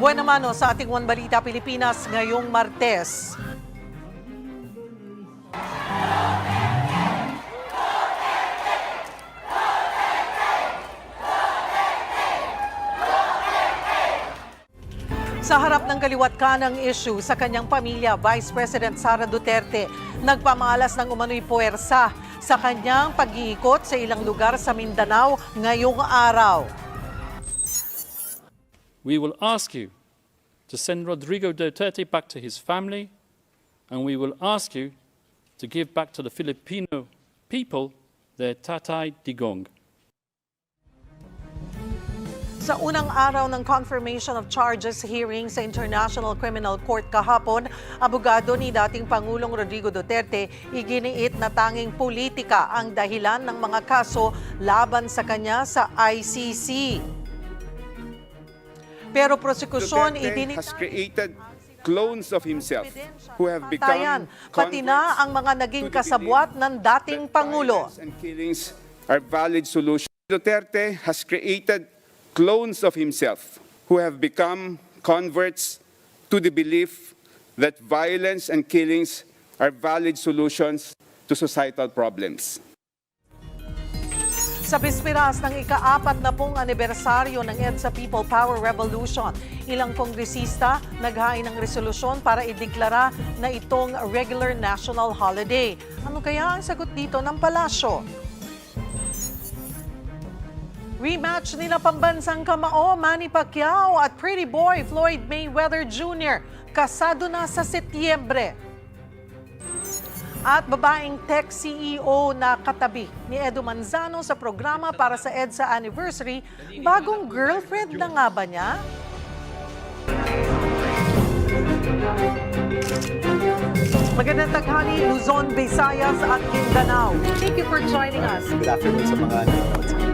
Buwan naman sa ating One Balita Pilipinas ngayong Martes. Sa harap ng kaliwat kanang issue sa kanyang pamilya, Vice President Sara Duterte nagpamalas ng umano'y puwersa sa kanyang pag-iikot sa ilang lugar sa Mindanao ngayong araw. We will ask you to send Rodrigo Duterte back to his family, and we will ask you to give back to the Filipino people their Tatay Digong. Sa unang araw ng confirmation of charges hearing sa International Criminal Court kahapon, abogado ni dating Pangulong Rodrigo Duterte iginiit na tanging politika ang dahilan ng mga kaso laban sa kanya sa ICC. Pero prosekusyon Duterte has created clones of himself who have become pati na ang mga naging kasabwat ng dating Pangulo. And killings are valid solutions. Duterte has created clones of himself who have become converts to the belief that violence and killings are valid solutions to societal problems. Sa bispiras ng ika-40 anibersaryo ng EDSA People Power Revolution, ilang kongresista naghain ng resolusyon para ideklara na itong regular national holiday. Ano kaya ang sagot dito ng palasyo? Rematch nila pambansang kamao Manny Pacquiao at Pretty Boy Floyd Mayweather Jr. kasado na sa Setyembre. At babaeng tech CEO na katabi ni Edo Manzano sa programa para sa EDSA Anniversary, bagong girlfriend na nga ba niya? Magandang taghali, Luzon, Visayas at Mindanao. Thank you for joining us. Good afternoon sa mga nanonood sa akin.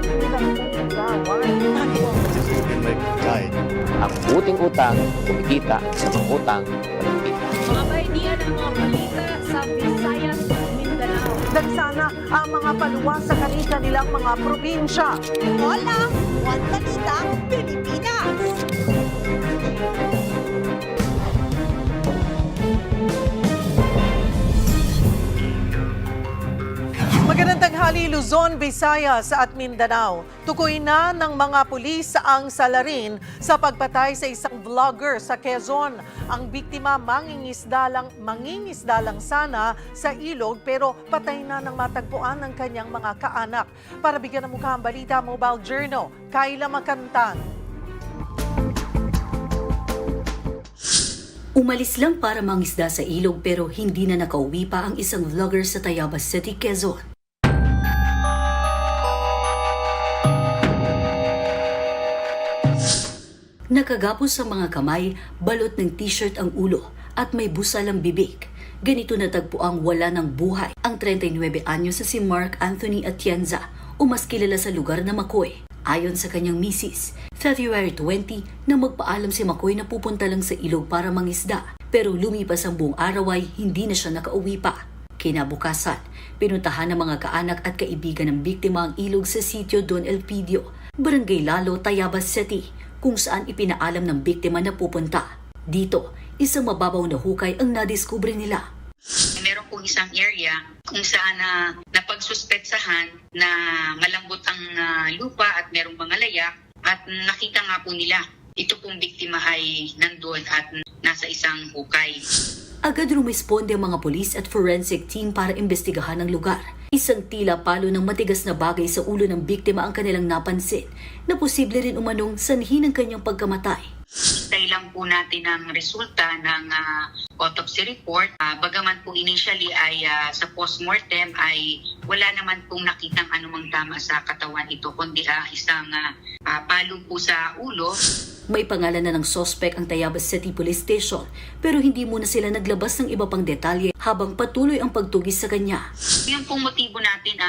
Like guide. Ang buting utang, kumikita sa mga utang, malupit. Mga bayan ng mga balita sa Visayas at Mindanao. Dagsana ang mga paluwa sa kanilang mga probinsya. Hola! One Balita, Pilipinas! Magandang tanghali, Luzon, Visayas at Mindanao. Tukoy na ng mga pulis ang salarin sa pagpatay sa isang vlogger sa Quezon. Ang biktima mangingisda lang sana sa ilog pero patay na nang matagpuan ng kanyang mga kaanak. Para bigyan ng mukha ang balita, Mobile Journal, Kayla Makantan. Umalis lang para mangisda sa ilog pero hindi na nakauwi pa ang isang vlogger sa Tayabas City, Quezon. Nakagapos sa mga kamay, balot ng t-shirt ang ulo at may busal ang bibig. Ganito natagpuang wala ng buhay ang 39 anyos sa si Mark Anthony Atienza o mas kilala sa lugar na Macoy. Ayon sa kanyang misis, February 20 na magpaalam si Macoy na pupunta lang sa ilog para mangisda. Pero lumipas ang buong araw ay hindi na siya nakauwi pa. Kinabukasan, pinuntahan ng mga kaanak at kaibigan ng biktima ang ilog sa sitio Don Elpidio, Barangay Lalo, Tayabas City, kung saan ipinaalam ng biktima na pupunta. Dito, isang mababaw na hukay ang nadiskubre nila. Meron pong isang area kung saan napagsuspetsahan na malambot ang lupa at merong mga layak at nakita nga po nila ito pong biktima ay nandoon at nasa isang hukay. Agad rumisponde ang mga polis at forensic team para imbestigahan ang lugar. Isang tila palo ng matigas na bagay sa ulo ng biktima ang kanilang napansin na posible rin umanong sanhi ng kanyang pagkamatay. Hintay lang po natin ang resulta ng autopsy report. Bagaman po initially ay sa postmortem ay wala naman pong nakitang anumang tama sa katawan ito kundi isang palo po sa ulo. May pangalan na ng sospek ang Tayabas City Police Station pero hindi muna sila naglabas ng iba pang detalye habang patuloy ang pagtugis sa kanya. Yung pong motibo natin,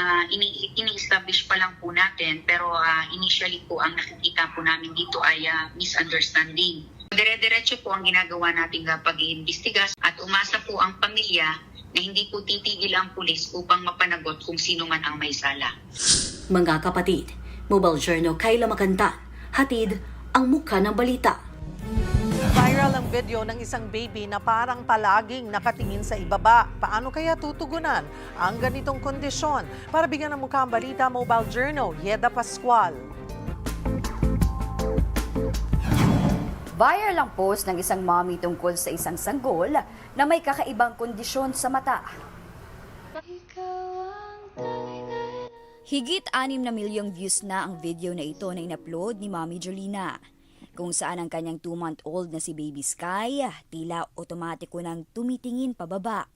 ini-establish pa lang po natin pero initially po ang nakikita po namin dito ay misunderstanding. Dire-diretso po ang ginagawa nating pag-iimbestiga at umasa po ang pamilya na hindi po titigil ang pulis upang mapanagot kung sino man ang may sala. Mga kapatid, Mobile Journal, Kayla Makantan, hatid ang mukha ng balita. Viral ang video ng isang baby na parang palaging nakatingin sa ibaba. Paano kaya tutugunan ang ganitong kondisyon? Para bigyan ng mukha ang balita, Mobile Journal, Yeda Pascual. Viral ang post ng isang mommy tungkol sa isang sanggol na may kakaibang kondisyon sa mata. Higit 6 na milyong views na ang video na ito na in-upload ni Mommy Jolina, kung saan ang kanyang 2-month-old na si Baby Sky tila otomatiko nang tumitingin pababa.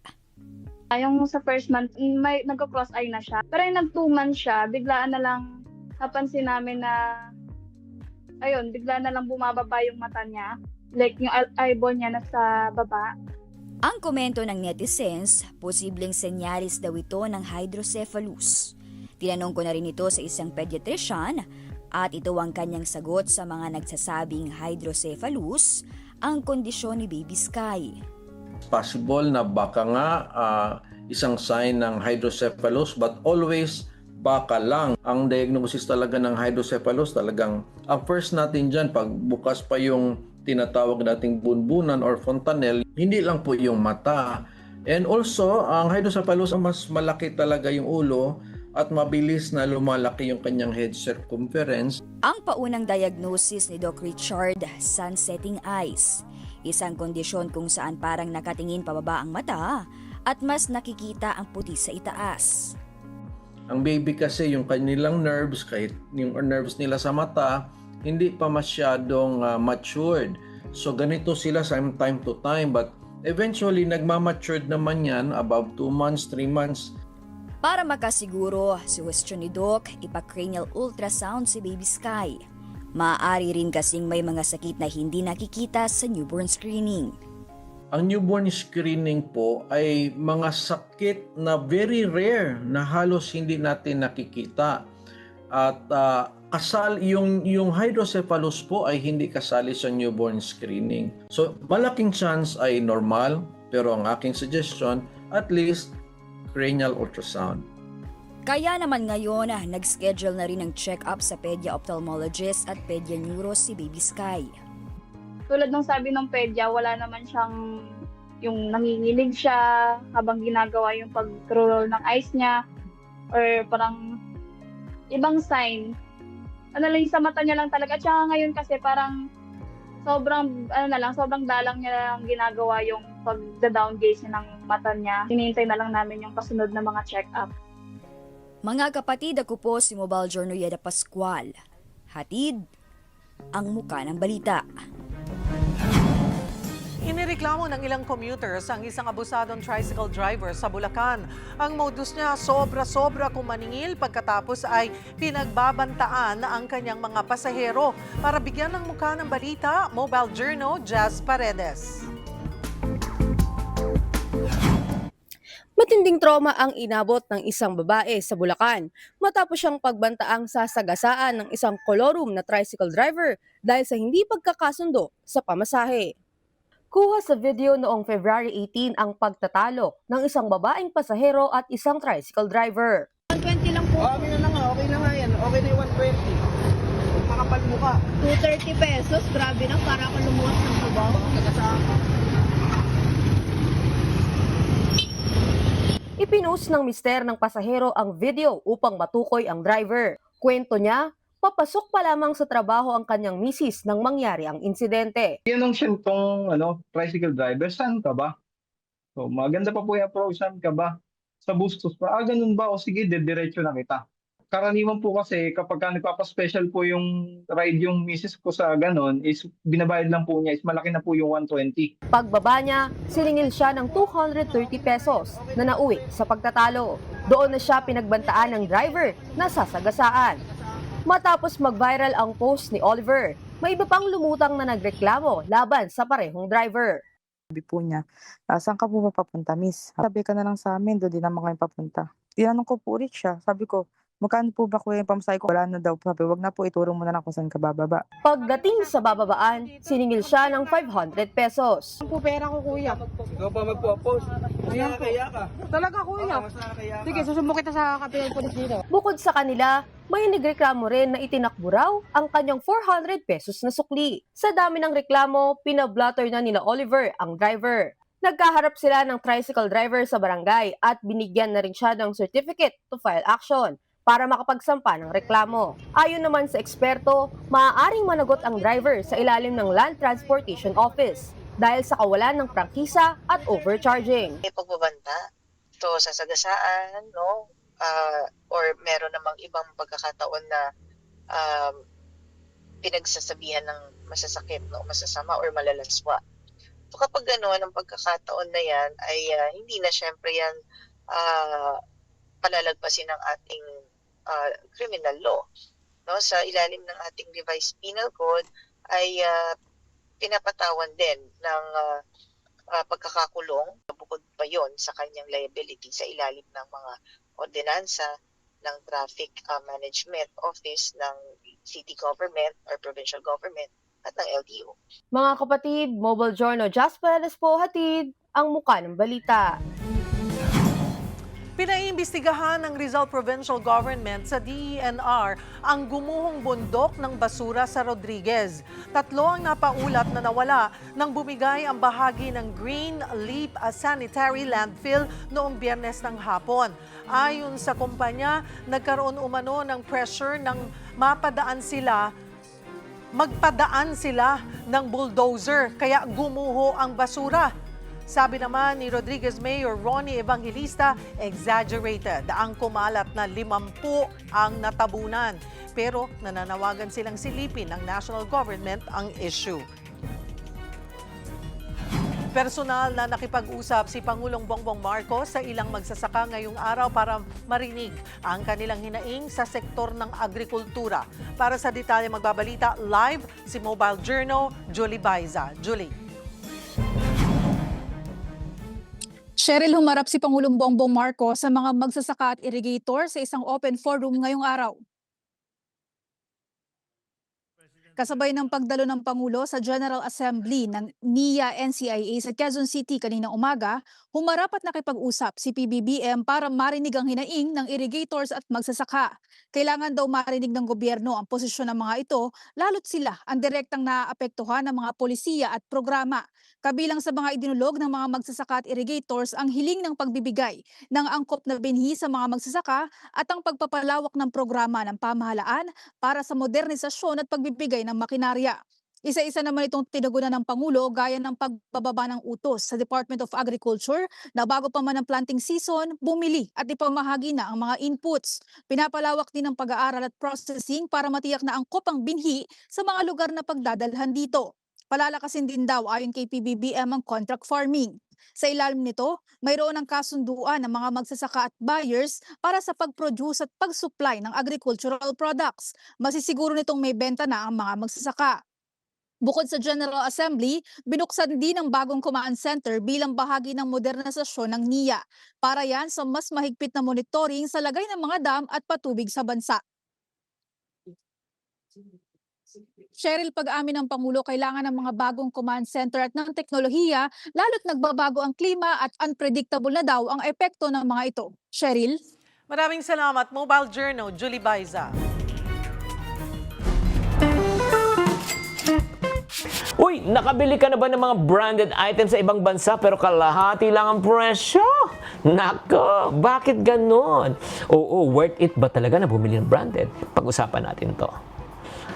Yung sa first month, may nagko-cross eye na siya. Pero yung nag 2 months siya, biglaan na lang napansin namin na, ayun, bigla na lang bumababa yung mata niya. Like yung eyeball niya nasa baba. Ang komento ng netizens, posibleng senyalis daw ito ng hydrocephalus. Tinanong ko na rin ito sa isang pediatrician at ito ang kanyang sagot sa mga nagsasabing hydrocephalus, ang kondisyon ni Baby Sky. Possible na baka nga isang sign ng hydrocephalus, but always baka lang. Ang diagnosis talaga ng hydrocephalus, talagang ang first natin dyan, pag bukas pa yung tinatawag nating bunbunan or fontanelle, hindi lang po yung mata. And also, ang hydrocephalus, mas malaki talaga yung ulo at mabilis na lumalaki yung kanyang head circumference. Ang paunang diagnosis ni Doc Richard, sunsetting eyes. Isang kondisyon kung saan parang nakatingin pababa ang mata at mas nakikita ang puti sa itaas. Ang baby kasi yung kanilang nerves, kahit yung nerves nila sa mata, hindi pa masyadong matured. So ganito sila time to time, but eventually nagmamatured naman yan above 2 months, 3 months. Para makasiguro, suwestyon ni Doc, ipa-cranial ultrasound si Baby Sky. Maaari rin kasing may mga sakit na hindi nakikita sa newborn screening. Ang newborn screening po ay mga sakit na very rare na halos hindi natin nakikita. At yung hydrocephalus po ay hindi kasali sa newborn screening. So malaking chance ay normal, pero ang aking suggestion, at least cranial ultrasound. Kaya naman ngayon, nag-schedule na rin ng check-up sa pedia-ophthalmologist at pedia-neuro si Baby Sky. Tulad ng sabi ng pedya, wala naman siyang yung nanginginig siya habang ginagawa yung pag-roll ng eyes niya or parang ibang sign. Ano lang sa mata niya lang talaga. At saka ngayon kasi parang sobrang dalang niya lang ginagawa yung pag-down gaze niya ng mata niya. Hinihintay na lang namin yung kasunod na mga check-up. Mga kapatid, ako po si Mobile Journal Yeda Pascual. Hatid ang muka ng balita. Inireklamo ng ilang commuters ang isang abusadong tricycle driver sa Bulacan. Ang modus niya, sobra-sobra kung maningil, pagkatapos ay pinagbabantaan ang kanyang mga pasahero. Para bigyan ng mukha ng balita, Mobile Journal, Jazz Paredes. Matinding trauma ang inabot ng isang babae sa Bulacan matapos siyang pagbantaang sasagasaan ng isang kolorum na tricycle driver dahil sa hindi pagkakasundo sa pamasahe. Kuha sa video noong February 18 ang pagtatalo ng isang babaeng pasahero at isang tricycle driver. 120 lang po. Okay na nga, okay na nga yan. Okay na yung 120. Huwag makapal mukha. 230 pesos, grabe na, para ako lumuwas ng trabaho. Ipinost ng mister ng pasahero ang video upang matukoy ang driver. Kwento niya, papasok pa lamang sa trabaho ang kanyang misis nang mangyari ang insidente. Yan ang siyentong tricycle driver. Saan ka ba? So, maganda pa po yung approach. Saan ka ba? Sa Bustos pa. Ganun ba? O sige, diretso na kita. Karaniwan po kasi kapag nagpapaspecial po yung ride yung misis ko sa ganun, is binabayad lang po niya, is malaki na po yung 120. Pagbaba niya, siningil siya ng 230 pesos na nauwi sa pagtatalo. Doon na siya pinagbantaan ng driver na sasagasaan. Matapos mag-viral ang post ni Oliver, may iba pang lumutang na nagreklamo laban sa parehong driver. Sabi po niya, saan ka po ba papunta, miss? Sabi ka na lang sa amin, doon din naman kami papunta. Tinanong ko po ulit siya. Sabi ko, magkano po ba kuya yung pamasahe ko? Wala na daw. Sabi, wag na po, ituro mo na lang kung saan ka bababa. Pagdating sa bababaan, siningil siya ng 500 pesos. po pera ko, kuya. Ikaw pa magpo-post. Kaya ka. Talaga, kuya. Sige, susumbong kita sa kapitan polis dito. Bukod sa kanila, may nagreklamo rin na itinakbo raw ang kanyang 400 pesos na sukli. Sa dami ng reklamo, pinablatter na nila Oliver ang driver. Nagkaharap sila ng tricycle driver sa barangay at binigyan na rin siya ng certificate to file action para makapagsampa ng reklamo. Ayon naman sa eksperto, maaaring managot ang driver sa ilalim ng Land Transportation Office dahil sa kawalan ng prangkisa at overcharging. May pagbabanta to sa sagasaan, no? Or meron namang ibang pagkakataon na pinagsasabihan ng masasakit, no? Masasama or malalaswa. So kapag gano'n, ang pagkakataon na yan ay hindi na syempre yan palalagpasin ng ating criminal law. No? Sa ilalim ng ating revised penal code ay pinapatawan din ng pagkakakulong. Bukod pa yon sa kanyang liability sa ilalim ng mga ordinansa ng Traffic Management Office ng City Government or Provincial Government at ng LTO. Mga kapatid, Mobile Journal Jasper po hatid ang muka ng balita. Pinaimbestigahan ng Rizal Provincial Government sa DENR ang gumuhong bundok ng basura sa Rodriguez. 3 ang napaulat na nawala nang bumigay ang bahagi ng Green Leap Sanitary Landfill noong Biyernes ng hapon. Ayon sa kumpanya, nagkaroon umano ng pressure nang magpadaan sila ng bulldozer kaya gumuho ang basura. Sabi naman ni Rodriguez Mayor Ronnie Evangelista, exaggerated ang kumalat na 50 ang natabunan. Pero nananawagan silang silipin ng national government ang issue. Personal na nakipag-usap si Pangulong Bongbong Marcos sa ilang magsasaka ngayong araw para marinig ang kanilang hinaing sa sektor ng agrikultura. Para sa detalye magbabalita live si Mobile Journal Julie Baiza. Julie. Cheryl, humarap si Pangulong Bongbong Marcos sa mga magsasaka at irrigator sa isang open forum ngayong araw. Kasabay ng pagdalo ng Pangulo sa General Assembly ng NIA-NCIA sa Quezon City kaninang umaga, humarap at nakipag-usap si PBBM para marinig ang hinaing ng irrigators at magsasaka. Kailangan daw marinig ng gobyerno ang posisyon ng mga ito, lalo't sila ang direktang naaapektuhan ng mga polisiya at programa. Kabilang sa mga idinulog ng mga magsasaka at irrigators ang hiling ng pagbibigay ng angkop na binhi sa mga magsasaka at ang pagpapalawak ng programa ng pamahalaan para sa modernisasyon at pagbibigay ng makinarya. Isa-isa naman itong tinagunan ng Pangulo gaya ng pagbababa ng utos sa Department of Agriculture na bago pa man ang planting season, bumili at ipamahagi na ang mga inputs. Pinapalawak din ang pag-aaral at processing para matiyak na angkop ang binhi sa mga lugar na pagdadalhan dito. Palalakasin din daw ayon kay PBBM ang contract farming. Sa ilalim nito, mayroon ang kasunduan ng mga magsasaka at buyers para sa pag-produce at pag-supply ng agricultural products. Masisiguro nitong may benta na ang mga magsasaka. Bukod sa General Assembly, binuksan din ang bagong command center bilang bahagi ng modernisasyon ng NIA. Para yan sa mas mahigpit na monitoring sa lagay ng mga dam at patubig sa bansa. Cheryl, pag-amin ng Pangulo, kailangan ng mga bagong command center at ng teknolohiya, lalo't nagbabago ang klima at unpredictable na daw ang epekto ng mga ito. Cheryl? Maraming salamat, Mobile Journal Julie Baiza. Uy, nakabili ka na ba ng mga branded items sa ibang bansa pero kalahati lang ang presyo? Nako, bakit ganon? Oo, worth it ba talaga na bumili ng branded? Pag-usapan natin to.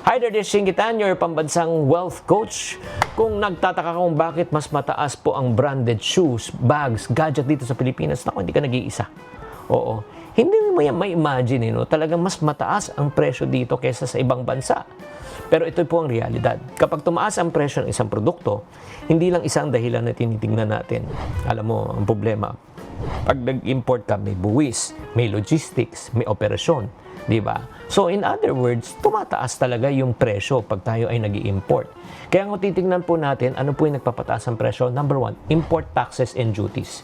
Hi there, this is Shingitan, your pambansang wealth coach. Kung nagtataka kung bakit mas mataas po ang branded shoes, bags, gadget dito sa Pilipinas, naku, hindi ka nag-iisa. Oo, hindi mo yan ma-imagine, no? Talagang mas mataas ang presyo dito kaysa sa ibang bansa. Pero ito po ang realidad. Kapag tumaas ang presyo ng isang produkto, hindi lang isang dahilan na tinitingnan natin. Alam mo, ang problema, pag nag-import ka, may buwis, may logistics, may operasyon. Diba? So in other words, tumataas talaga yung presyo pag tayo ay nag-i-import. Kaya kung titingnan po natin, ano po yung nagpapataas ang presyo? Number 1, import taxes and duties.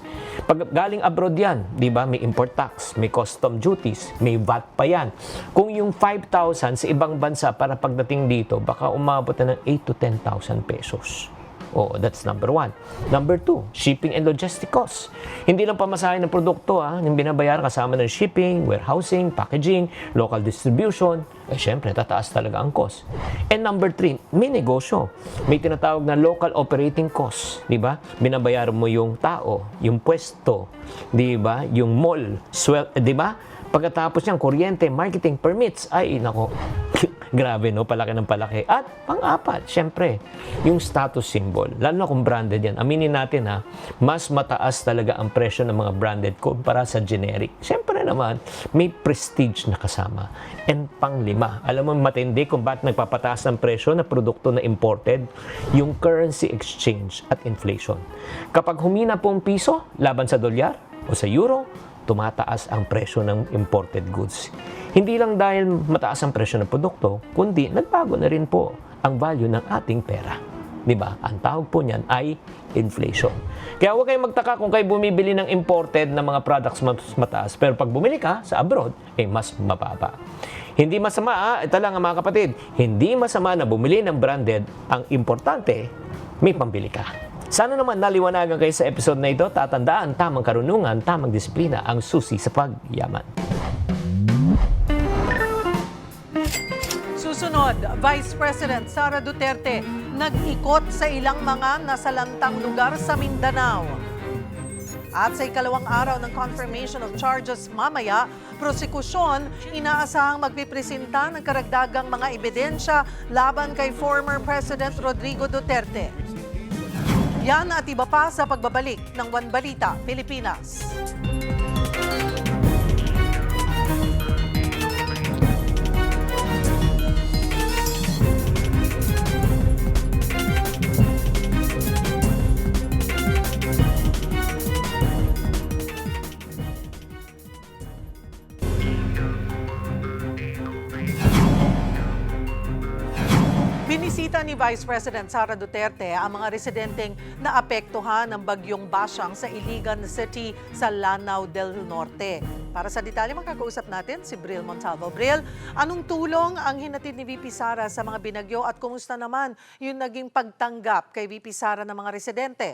Pag galing abroad yan, di ba, may import tax, may custom duties, may VAT pa yan. Kung yung 5,000 sa ibang bansa para pagdating dito, baka umabot na ng 8 to 10,000 pesos. Oh, that's number 1. Number 2, shipping and logistic costs. Hindi lang pamasahe ng produkto, yung binabayaran kasama ng shipping, warehousing, packaging, local distribution. Syempre, tataas talaga ang cost. And number 3, may negosyo. May tinatawag na local operating costs, di ba? Binabayaran mo yung tao, yung pwesto, di ba? Yung mall, di ba? Pagkatapos niyang kuryente, marketing, permits, ay nako, grabe no, palaki ng palaki. At pang-apat, syempre, yung status symbol. Lalo na kung branded yan. Aminin natin mas mataas talaga ang presyo ng mga branded kumpara sa generic. Syempre naman, may prestige na kasama. And pang-5, alam mo matindi kung bakit nagpapataas ng presyo na produkto na imported, yung currency exchange at inflation. Kapag humina po ang piso laban sa dolyar o sa euro, tumataas ang presyo ng imported goods. Hindi lang dahil mataas ang presyo ng produkto, kundi nagbago na rin po ang value ng ating pera. Diba? Ang tawag po niyan ay inflation. Kaya huwag kayong magtaka kung kayo bumibili ng imported na mga products mas mataas, pero pag bumili ka sa abroad, mas mababa. Hindi masama, ito lang mga kapatid, hindi masama na bumili ng branded, ang importante, may pambili ka. Sana naman naliwanagan kayo sa episode na ito. Tatandaan, tamang karunungan, tamang disiplina ang susi sa pagyaman. Susunod, Vice President Sara Duterte nag-ikot sa ilang mga nasalantang lugar sa Mindanao. At sa ikalawang araw ng confirmation of charges mamaya, prosekusyon inaasahang magpipresenta ng karagdagang mga ebidensya laban kay former President Rodrigo Duterte. Yan at iba pa sa pagbabalik ng One Balita, Pilipinas. Binisita ni Vice President Sara Duterte ang mga residenteng naapektuhan ng bagyong Basyang sa Iligan City sa Lanao del Norte. Para sa detalye, makakausap natin si Bril Montalvo. Bril, anong tulong ang hinatid ni VP Sara sa mga binagyo at kumusta naman yung naging pagtanggap kay VP Sara ng mga residente?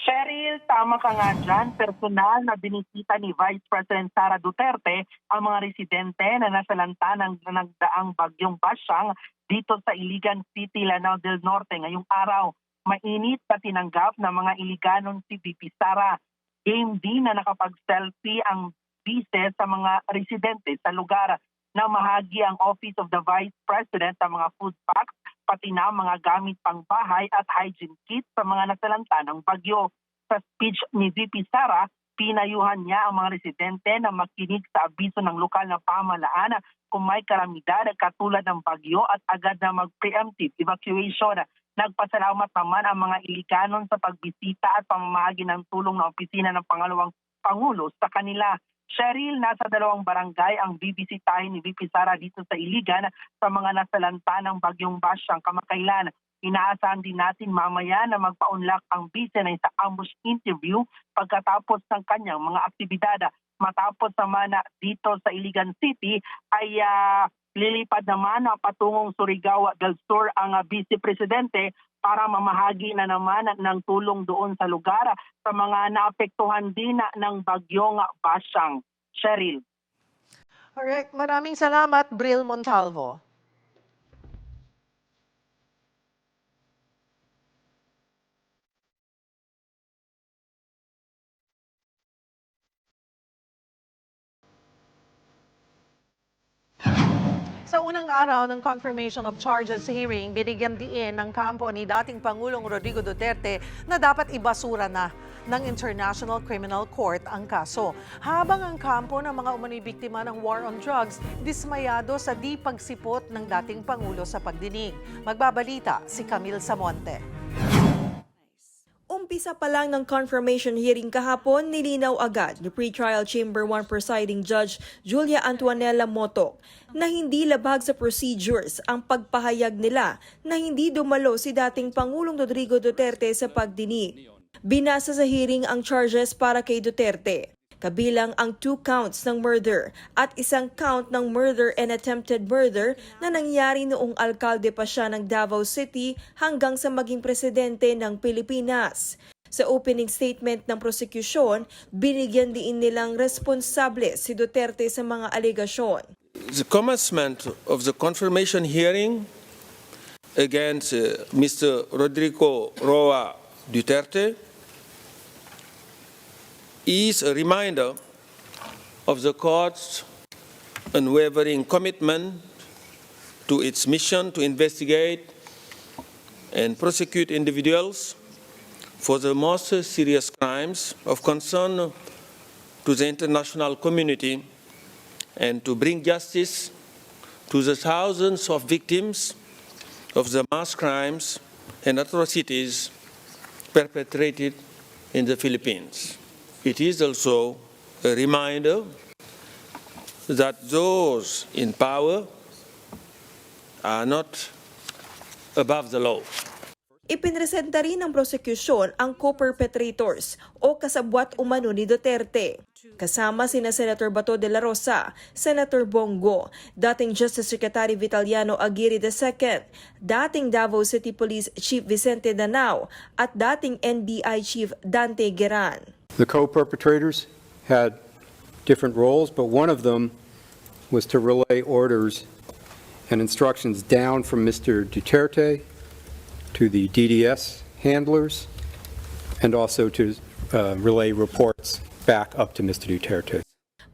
Cheryl, tama ka nga dyan. Personal na binisita ni Vice President Sara Duterte ang mga residente na nasalanta ng nagdaang bagyong Basyang dito sa Iligan City, Lanao del Norte. Ngayong araw, mainit na tinanggap ng mga Iliganon si VP Sara. Game din na nakapag-selfie ang bise sa mga residente sa lugar na mahagi ang Office of the Vice President ang mga food packs, pati na mga gamit pang bahay at hygiene kits sa mga nasalanta ng bagyo. Sa speech ni VP Sara, pinayuhan niya ang mga residente na makinig sa abiso ng lokal na pamahalaan kung may kalamidad katulad ng bagyo at agad na mag-preemptive evacuation. Nagpasalamat naman ang mga Iliganon sa pagbisita at pamamahagi ng tulong ng opisina ng Pangalawang Pangulo sa kanila. Cheryl, nasa 2 barangay ang bibisitahin ni VP Sara dito sa Iligan sa mga nasalanta ng bagyong Basyang kamakailan. Inaasahan din natin mamaya na magpa-unlock ang bise na sa ambush interview pagkatapos ng kanyang mga aktibidad. Matapos naman dito sa Iligan City ay lilipad naman patungong Surigao del Sur ang Vice Presidente para mamahagi na naman ng tulong doon sa lugar sa mga naapektuhan din ng bagyong Basyang. Cheryl. Alright, maraming salamat, Bril Montalvo. Sa unang araw ng confirmation of charges hearing, binigyan diin ng kampo ni dating Pangulong Rodrigo Duterte na dapat ibasura na ng International Criminal Court ang kaso. Habang ang kampo ng mga umano'y biktima ng war on drugs, dismayado sa di pagsipot ng dating Pangulo sa pagdinig. Magbabalita si Camille Samonte. Umpisa pa lang ng confirmation hearing kahapon, nilinaw agad ni Pretrial Chamber 1 Presiding Judge Julia Antonella Motok na hindi labag sa procedures ang pagpahayag nila na hindi dumalo si dating Pangulong Rodrigo Duterte sa pagdinig. Binasa sa hearing ang charges para kay Duterte, kabilang ang 2 counts ng murder at 1 count ng murder and attempted murder na nangyari noong alkalde pa siya ng Davao City hanggang sa maging presidente ng Pilipinas. Sa opening statement ng prosecution, binigyan din nilang responsable si Duterte sa mga alegasyon. The commencement of the confirmation hearing against Mr. Rodrigo Roa Duterte is a reminder of the court's unwavering commitment to its mission to investigate and prosecute individuals for the most serious crimes of concern to the international community and to bring justice to the thousands of victims of the mass crimes and atrocities perpetrated in the Philippines. It is also a reminder that those in power are not above the law. Ipinresenta rin ng prosecution ang co-perpetrators o kasabwat umano ni Duterte. Kasama sina Senator Bato de la Rosa, Senator Bongo, dating Justice Secretary Vitaliano Aguirre II, dating Davao City Police Chief Vicente Danao at dating NBI Chief Dante Geran. The co-perpetrators had different roles, but one of them was to relay orders and instructions down from Mr. Duterte to the DDS handlers and also to relay reports back up to Mr. Duterte.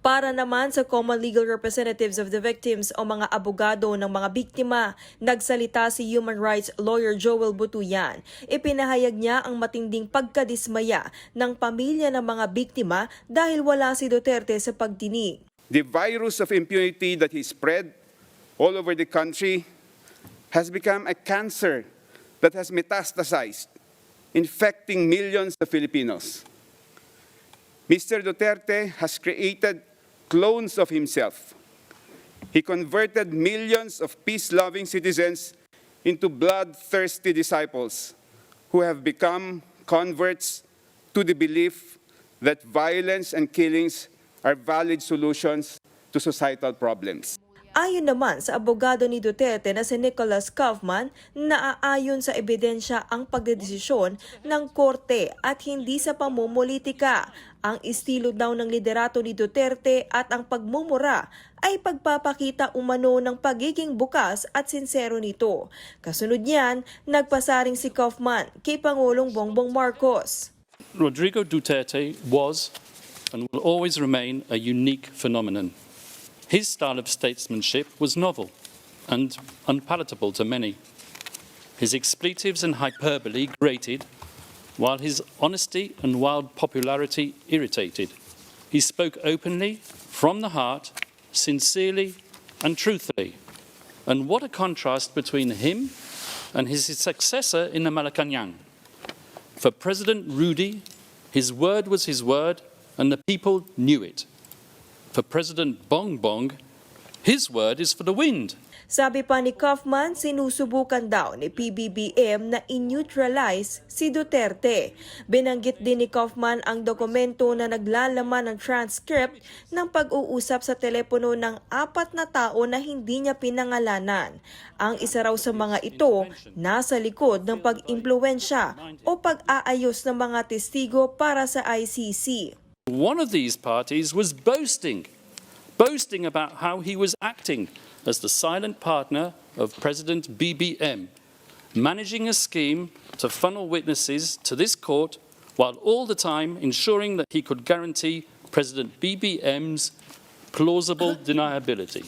Para naman sa Common Legal Representatives of the Victims o mga abogado ng mga biktima, nagsalita si human rights lawyer Joel Butuyan. Ipinahayag niya ang matinding pagkadismaya ng pamilya ng mga biktima dahil wala si Duterte sa pagdinig. The virus of impunity that he spread all over the country has become a cancer that has metastasized, infecting millions of Filipinos. Mr. Duterte has created clones of himself. He converted millions of peace-loving citizens into bloodthirsty disciples who have become converts to the belief that violence and killings are valid solutions to societal problems. Ayon naman sa abogado ni Duterte na si Nicholas Kaufman, naaayon sa ebidensya ang pagdedesisyon ng korte at hindi sa pamumulitika. Ang estilo daw ng liderato ni Duterte at ang pagmumura ay pagpapakita umano ng pagiging bukas at sinsero nito. Kasunod niyan, nagpasaring si Kaufman kay Pangulong Bongbong Marcos. Rodrigo Duterte was and will always remain a unique phenomenon. His style of statesmanship was novel and unpalatable to many. His expletives and hyperbole grated, while his honesty and wild popularity irritated. He spoke openly, from the heart, sincerely and truthfully. And what a contrast between him and his successor in the Malacanang. For President Rudy, his word was his word, and the people knew it. For President Bongbong, his word is for the wind. Sabi pa ni Kaufman, sinusubukan daw ni PBBM na in-neutralize si Duterte. Binanggit din ni Kaufman ang dokumento na naglalaman ng transcript ng pag-uusap sa telepono ng 4 na tao na hindi niya pinangalanan. Ang isa raw sa mga ito nasa likod ng pag-impluwensya o pag-aayos ng mga testigo para sa ICC. One of these parties was boasting about how he was acting as the silent partner of President BBM, managing a scheme to funnel witnesses to this court while all the time ensuring that he could guarantee President BBM's plausible deniability.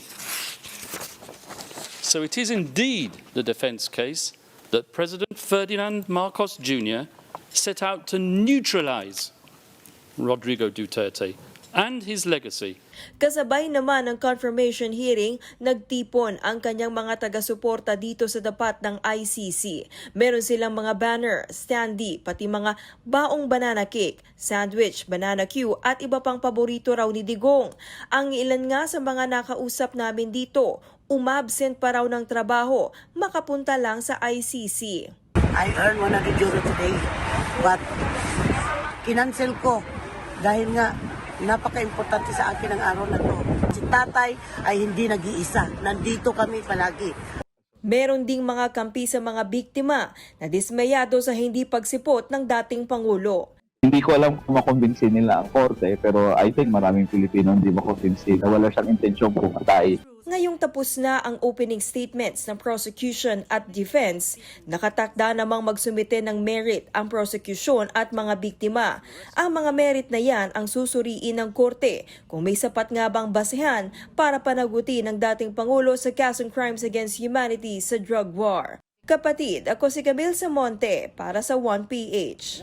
So it is indeed the defense case that President Ferdinand Marcos Jr. set out to neutralize Rodrigo Duterte and his legacy. Kasabay naman ng confirmation hearing, nagtipon ang kanyang mga taga-suporta dito sa dapat ng ICC. Meron silang mga banner, standee, pati mga baong banana cake, sandwich, banana Q at iba pang paborito raw ni Digong. Ang ilan nga sa mga nakausap namin dito, umabsent pa raw ng trabaho, makapunta lang sa ICC. I earned 100 euro today, but kinansel ko dahil nga napaka-importante sa akin ang araw na to. Si tatay ay hindi nag-iisa. Nandito kami palagi. Meron ding mga kampi sa mga biktima na dismayado sa hindi pagsipot ng dating Pangulo. Hindi ko alam kung makumbinsin nila ang korte, pero I think maraming Pilipino hindi makumbinsin na wala siyang intensyong pumatay. Ngayong tapos na ang opening statements ng prosecution at defense, nakatakda namang magsumite ng merit ang prosecution at mga biktima. Ang mga merit na yan ang susuriin ng korte kung may sapat nga bang basehan para panagutin ng dating Pangulo sa kasong crimes against humanity sa drug war. Kapatid, ako si Camille Samonte para sa 1PH.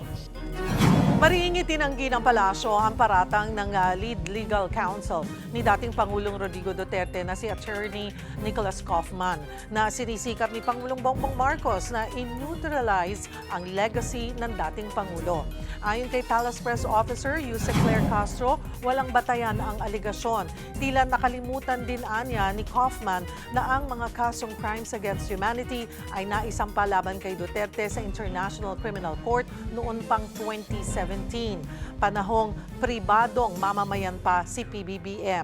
Mariing itinanggi ng palasyo ang paratang ng lead legal counsel ni dating Pangulong Rodrigo Duterte na si Attorney Nicholas Kaufman na sinisikap ni Pangulong Bongbong Marcos na in-neutralize ang legacy ng dating Pangulo. Ayon kay Palace Press Officer Yusek Claire Castro, walang batayan ang aligasyon. Tila nakalimutan din anya ni Kaufman na ang mga kasong crimes against humanity ay naisampa laban kay Duterte sa International Criminal Court noon pang 2017. Panahong pribadong mamamayan pa si PBBM.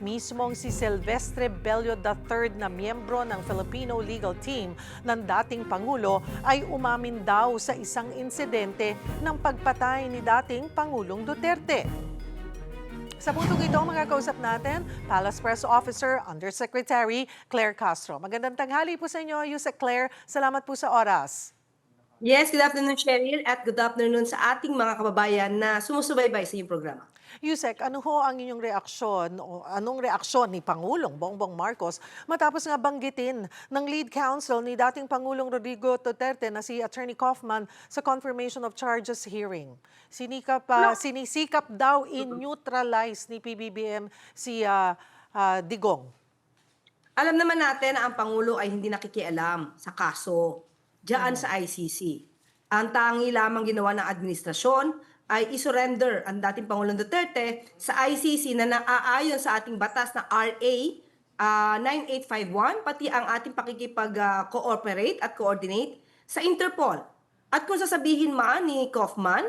Mismong si Silvestre Bello III na miyembro ng Filipino legal team ng dating Pangulo ay umamin daw sa isang insidente ng pagpatay ni dating Pangulong Duterte. Sa puntong ito, makakausap natin, Palace Press Officer, Undersecretary Claire Castro. Magandang tanghali po sa inyo, Yusek Claire. Salamat po sa oras. Yes, good afternoon, Cheryl, at good afternoon sa ating mga kababayan na sumusubaybay sa iyong programa. Yusek, ano ho ang inyong reaksyon o anong reaksyon ni Pangulong Bongbong Marcos matapos nga banggitin ng lead counsel ni dating Pangulong Rodrigo Duterte na si Attorney Kaufman sa confirmation of charges hearing? Sinisikap daw in-neutralize ni PBBM si Digong. Alam naman natin na ang Pangulo ay hindi nakikialam sa kaso diyan sa ICC. Ang tangi lamang ginawa ng administrasyon ay isurrender ang dating Pangulong Duterte sa ICC na naaayon sa ating batas na RA 9851, pati ang ating pakikipag-cooperate at coordinate sa Interpol. At kung sasabihin man ni Kaufman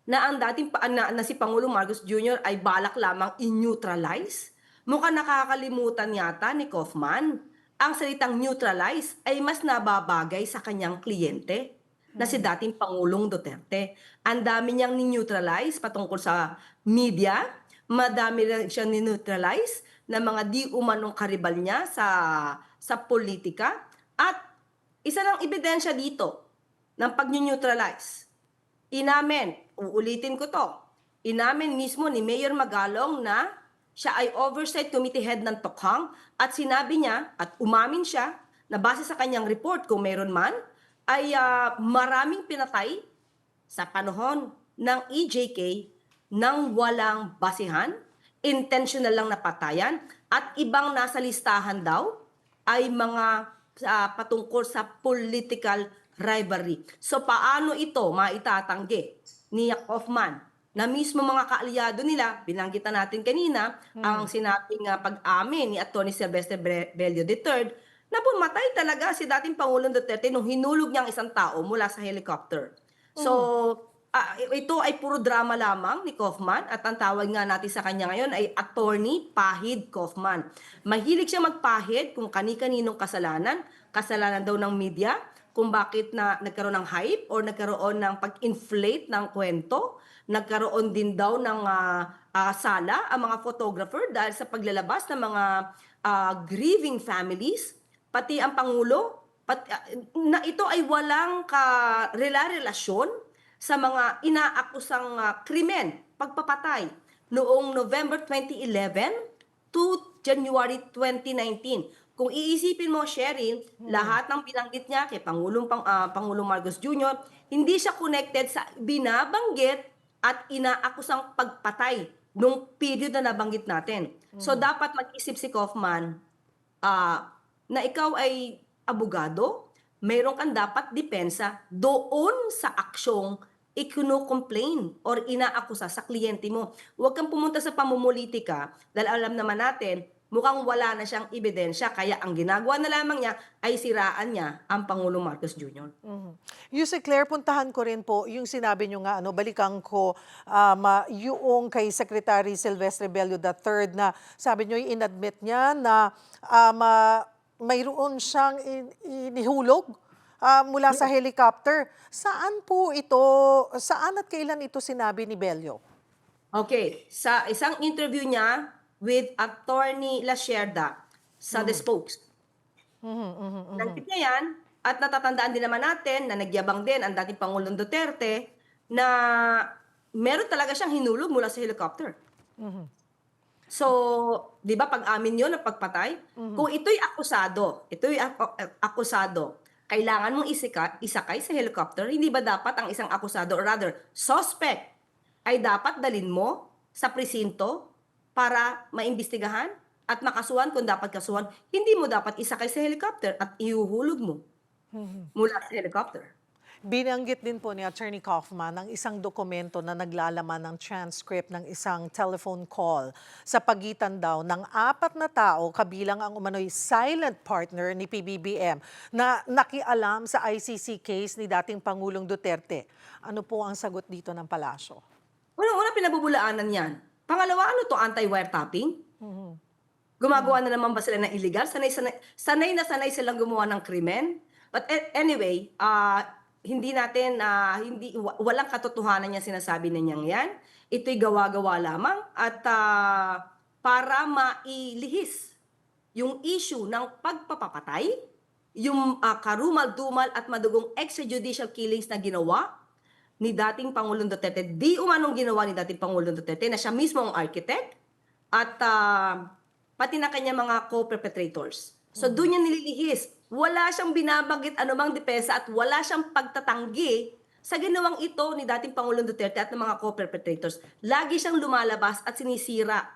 na ang dating na si Pangulong Marcos Jr. ay balak lamang in-neutralize, mukhang nakakalimutan yata ni Kaufman ang salitang neutralize ay mas nababagay sa kanyang kliyente na si dating Pangulong Duterte. Ang dami niyang ni-neutralize patungkol sa media, madami rin siyang ni-neutralize na mga di umanong karibal niya sa politika. At isa ng ebidensya dito ng pag-neutralize. Inamin, uulitin ko to, inamin mismo ni Mayor Magalong na siya ay oversight committee head ng Tokhang at sinabi niya at umamin siya na base sa kanyang report kung meron man ay maraming pinatay sa panahon ng EJK nang walang basihan, intentional lang napatayan at ibang nasa listahan daw ay mga patungkol sa political rivalry. So paano ito maitatanggi ni Kaufman na mismo mga kaalyado nila, binanggitan natin kanina, ang sinabing pag-amin ni Atty. Silvestre Bello III na pumatay talaga si dating Pangulong Duterte nung hinulog niya ang isang tao mula sa helicopter. So, ito ay puro drama lamang ni Kaufman at ang tawag nga natin sa kanya ngayon ay Attorney Pahid Kaufman. Mahilig siya magpahid kung kani-kaninong kasalanan daw ng media, kung bakit na nagkaroon ng hype or nagkaroon ng pag-inflate ng kwento. Nagkaroon din daw ng sala ang mga photographer dahil sa paglalabas ng mga grieving families, pati ang Pangulo, na ito ay walang relasyon sa mga inaakusang krimen, pagpapatay noong November 2011 to January 2019. Kung iisipin mo, Sherry, lahat ng binanggit niya kay Pangulong Marcos Jr., hindi siya connected sa binabanggit at inaakusang pagpatay nung period na nabanggit natin. So dapat mag-isip si Kaufman na ikaw ay abogado, mayroon kang dapat depensa doon sa aksyong ikino-complain or inaakusa sa kliyente mo. Huwag kang pumunta sa pamumulitika dahil alam naman natin mukhang wala na siyang ebidensya. Kaya ang ginagawa na lamang niya ay siraan niya ang Pangulong Marcos Jr. Yuse Claire, puntahan ko rin po yung sinabi nyo nga, balikan ko yung kay Secretary Silvestre Bello III na sabi nyo, inadmit niya na mayroon siyang inihulog mula sa helicopter. Saan po ito, saan at kailan ito sinabi ni Bello? Okay, sa isang interview niya with Attorney Lasierda sa The Spokes. Nandito niya yan, at natatandaan din naman natin na nagyabang din ang dating Pangulong Duterte na meron talaga siyang hinulog mula sa helicopter. So, di ba pag-amin yun ng pagpatay? Kung ito'y akusado, kailangan mong isakay sa helicopter, hindi ba dapat ang isang akusado, or rather, suspect, ay dapat dalin mo sa presinto para maimbestigahan at makasuhan kung dapat kasuhan? Hindi mo dapat isakay sa helicopter at ihuhulog mo mula sa helicopter. Binanggit din po ni Attorney Kaufman ang isang dokumento na naglalaman ng transcript ng isang telephone call sa pagitan daw ng 4 na tao kabilang ang umano'y silent partner ni PBBM na nakialam sa ICC case ni dating Pangulong Duterte. Ano po ang sagot dito ng palasyo? Una, pinabubulaanan yan. Pangalawa, ano to, anti-wiretapping? Gumagawa na naman ba sila ng illegal? Sanay silang gumawa ng krimen? But anyway, walang katotohanan yung sinasabi na niyang yan. Ito'y gawa-gawa lamang at para mailihis yung issue ng pagpapapatay, yung karumal-dumal at madugong extrajudicial killings na ginawa ni dating Pangulong Duterte, di umanong ginawa ni dating Pangulong Duterte na siya mismo ang architect at pati na kanya mga co-perpetrators. So doon niya nililihis. Wala siyang binabagit anumang depensa at wala siyang pagtatanggi sa ginawang ito ni dating Pangulong Duterte at ng mga co-perpetrators. Lagi siyang lumalabas at sinisira